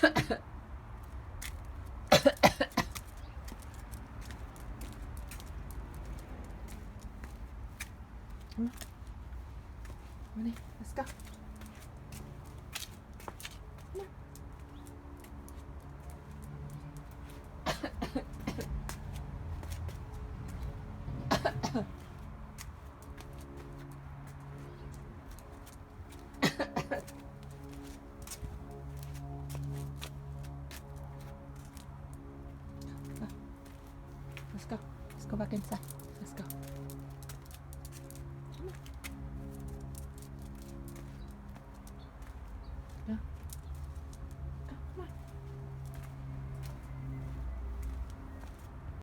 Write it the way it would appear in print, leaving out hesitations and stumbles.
Come on. Ready? Let's go. Come on. Let's go. Let's go back inside. Let's go. Come on. Yeah.